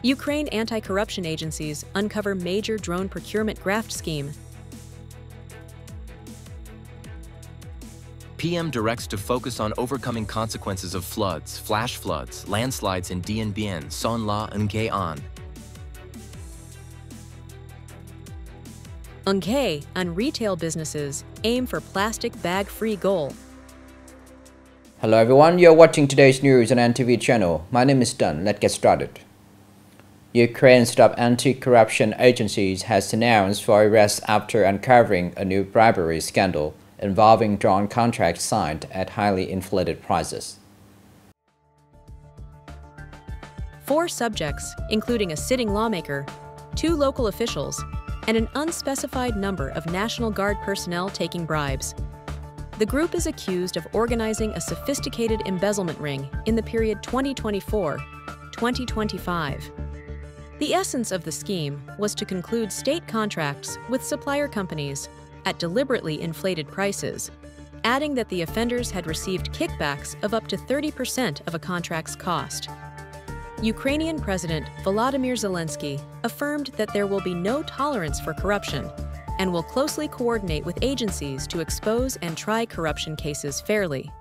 Ukraine anti-corruption agencies uncover major drone procurement graft scheme. PM directs to focus on overcoming consequences of floods, flash floods, landslides in Dien Bien, La, and Nghe An. Nghe An retail businesses aim for plastic bag-free goal. Hello everyone, you're watching today's news on NTV channel. My name is Đăng. Let's get started. Ukraine's top anti-corruption agencies has announced for arrest after uncovering a new bribery scandal involving drone contracts signed at highly inflated prices. 4 subjects, including a sitting lawmaker, 2 local officials, and an unspecified number of National Guard personnel taking bribes. The group is accused of organizing a sophisticated embezzlement ring in the period 2024-2025. The essence of the scheme was to conclude state contracts with supplier companies at deliberately inflated prices, adding that the offenders had received kickbacks of up to 30% of a contract's cost. Ukrainian President Volodymyr Zelensky affirmed that there will be no tolerance for corruption and will closely coordinate with agencies to expose and try corruption cases fairly.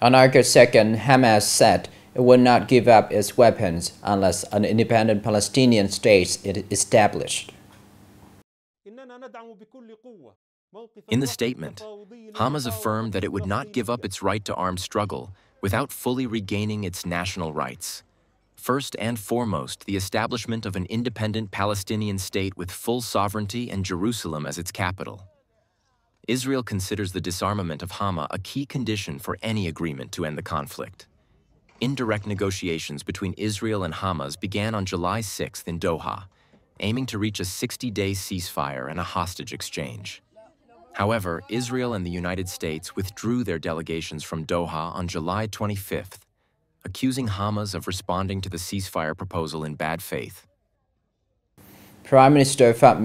On August 2nd, Hamas said it would not give up its weapons unless an independent Palestinian state is established. In the statement, Hamas affirmed that it would not give up its right to armed struggle without fully regaining its national rights. First and foremost, the establishment of an independent Palestinian state with full sovereignty and Jerusalem as its capital. Israel considers the disarmament of Hamas a key condition for any agreement to end the conflict. Indirect negotiations between Israel and Hamas began on July 6th in Doha, aiming to reach a 60-day ceasefire and a hostage exchange. However, Israel and the United States withdrew their delegations from Doha on July 25th, accusing Hamas of responding to the ceasefire proposal in bad faith. Prime Minister Phát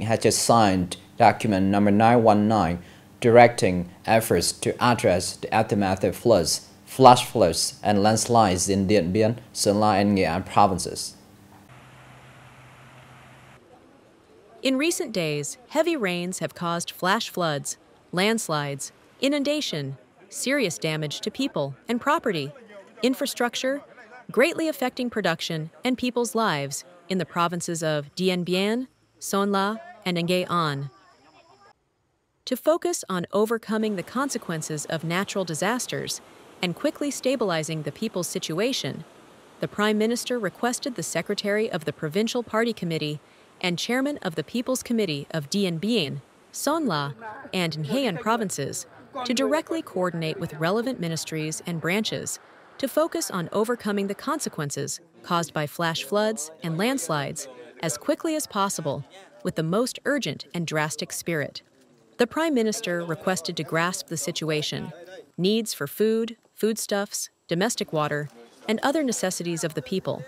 has just signed document number 919 directing efforts to address the aftermath of floods, flash floods, and landslides in Dien Bien, La, and Nghệ An provinces. In recent days, heavy rains have caused flash floods, landslides, inundation, serious damage to people and property, infrastructure, greatly affecting production and people's lives in the provinces of Dien Bien, La, and Nghe An. To focus on overcoming the consequences of natural disasters and quickly stabilizing the people's situation, the Prime Minister requested the Secretary of the Provincial Party Committee and Chairman of the People's Committee of Dien Bien, La, and Nghe An provinces to directly coordinate with relevant ministries and branches to focus on overcoming the consequences caused by flash floods and landslides as quickly as possible with the most urgent and drastic spirit. The Prime Minister requested to grasp the situation, needs for food, foodstuffs, domestic water, and other necessities of the people.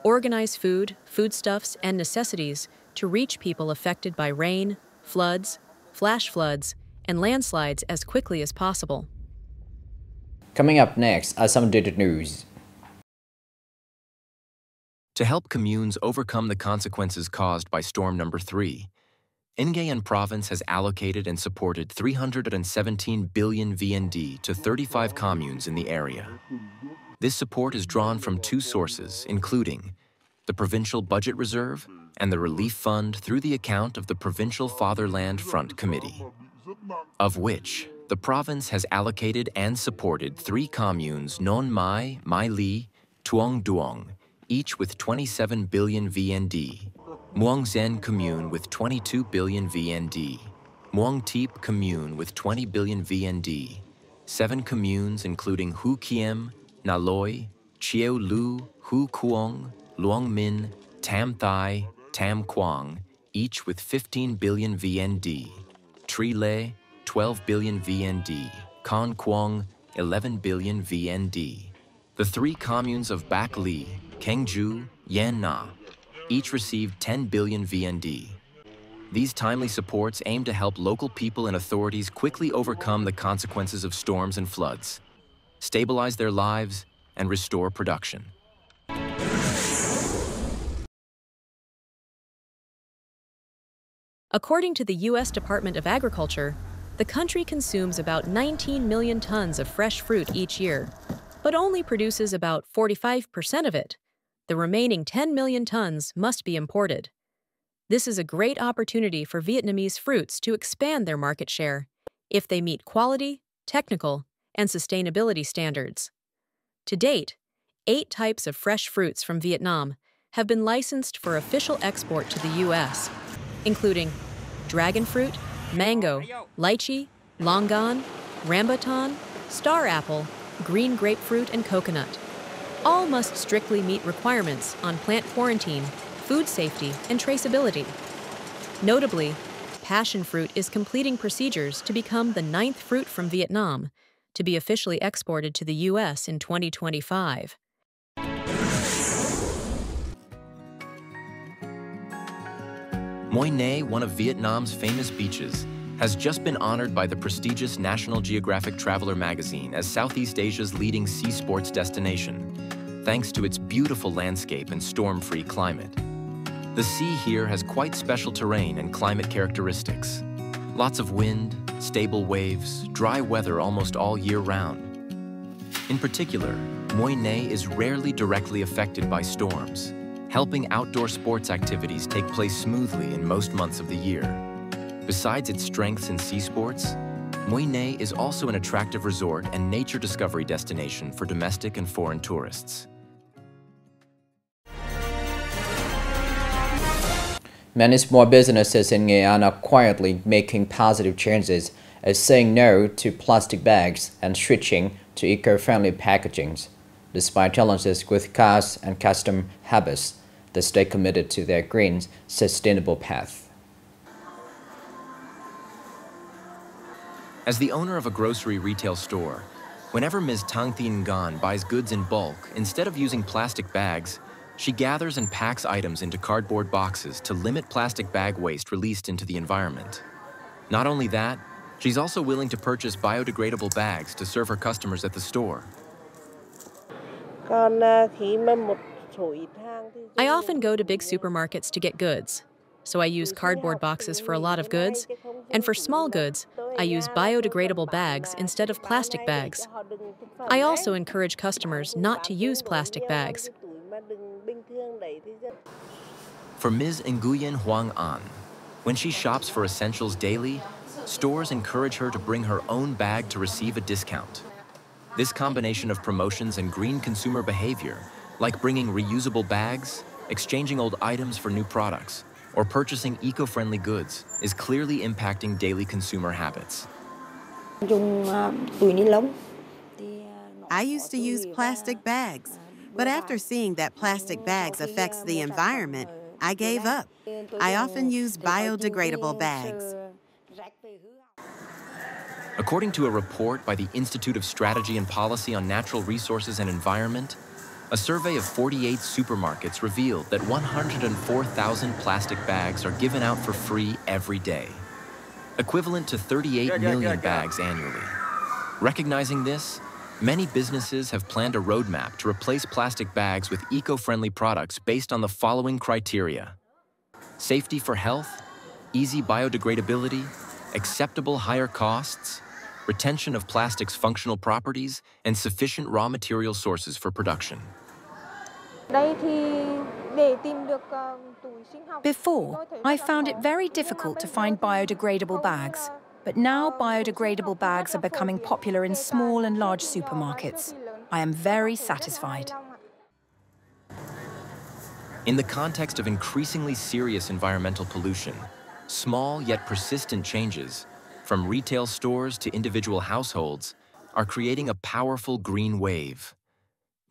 Organize food, foodstuffs, and necessities to reach people affected by rain, floods, flash floods, and landslides as quickly as possible. Coming up next are some dated news. To help communes overcome the consequences caused by storm number 3, Nghe An province has allocated and supported 317 billion VND to 35 communes in the area. This support is drawn from 2 sources, including the Provincial Budget Reserve and the Relief Fund through the account of the Provincial Fatherland Front Committee, of which the province has allocated and supported 3 communes, Non Mai, Mai Li, Tuong Duong, each with 27 billion VND, Muang Zen Commune with 22 billion VND, Muang Teep Commune with 20 billion VND, 7 communes including Hu Kiem, Naloi, Chieo Lu, Hu Kuong, Luang Min, Tam Thai, Tam Quang, each with 15 billion VND, Tri Le, 12 billion VND, Con Quang, 11 billion VND. The 3 communes of Bac Li, Kengju, Yan Na, each received 10 billion VND. These timely supports aim to help local people and authorities quickly overcome the consequences of storms and floods, stabilize their lives, and restore production. According to the U.S. Department of Agriculture, the country consumes about 19 million tons of fresh fruit each year, but only produces about 45% of it. The remaining 10 million tons must be imported. This is a great opportunity for Vietnamese fruits to expand their market share if they meet quality, technical, and sustainability standards. To date, 8 types of fresh fruits from Vietnam have been licensed for official export to the U.S., including dragon fruit, mango, lychee, longan, rambutan, star apple, green grapefruit, and coconut. All must strictly meet requirements on plant quarantine, food safety, and traceability. Notably, passion fruit is completing procedures to become the 9th fruit from Vietnam to be officially exported to the U.S. in 2025. Mui Ne, one of Vietnam's famous beaches, has just been honored by the prestigious National Geographic Traveler magazine as Southeast Asia's leading sea sports destination, thanks to its beautiful landscape and storm-free climate. The sea here has quite special terrain and climate characteristics. Lots of wind, stable waves, dry weather almost all year round. In particular, Mui Ne is rarely directly affected by storms, helping outdoor sports activities take place smoothly in most months of the year. Besides its strengths in sea sports, Mui Ne is also an attractive resort and nature discovery destination for domestic and foreign tourists. Many small businesses in Nghe An are quietly making positive changes as saying no to plastic bags and switching to eco-friendly packagings. Despite challenges with cost and custom habits, they stay committed to their green, sustainable path. As the owner of a grocery retail store, whenever Ms. Tang Thien Gan buys goods in bulk, instead of using plastic bags, she gathers and packs items into cardboard boxes to limit plastic bag waste released into the environment. Not only that, she's also willing to purchase biodegradable bags to serve her customers at the store. I often go to big supermarkets to get goods, so I use cardboard boxes for a lot of goods, and for small goods, I use biodegradable bags instead of plastic bags. I also encourage customers not to use plastic bags. For Ms. Nguyen Hoang An, when she shops for essentials daily, stores encourage her to bring her own bag to receive a discount. This combination of promotions and green consumer behavior, like bringing reusable bags, exchanging old items for new products, or purchasing eco-friendly goods, is clearly impacting daily consumer habits. I used to use plastic bags, but after seeing that plastic bags affects the environment, I gave up. I often use biodegradable bags. According to a report by the Institute of Strategy and Policy on Natural Resources and Environment, a survey of 48 supermarkets revealed that 104,000 plastic bags are given out for free every day, equivalent to 38 million bags annually. Recognizing this, many businesses have planned a roadmap to replace plastic bags with eco-friendly products based on the following criteria: safety for health, easy biodegradability, acceptable higher costs, retention of plastic's functional properties, and sufficient raw material sources for production. Before, I found it very difficult to find biodegradable bags, but now biodegradable bags are becoming popular in small and large supermarkets. I am very satisfied. In the context of increasingly serious environmental pollution, small yet persistent changes, from retail stores to individual households, are creating a powerful green wave.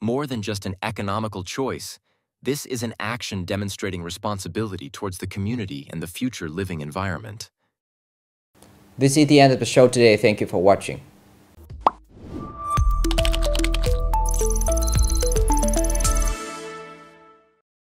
More than just an economical choice, this is an action demonstrating responsibility towards the community and the future living environment. This is the end of the show today. Thank you for watching.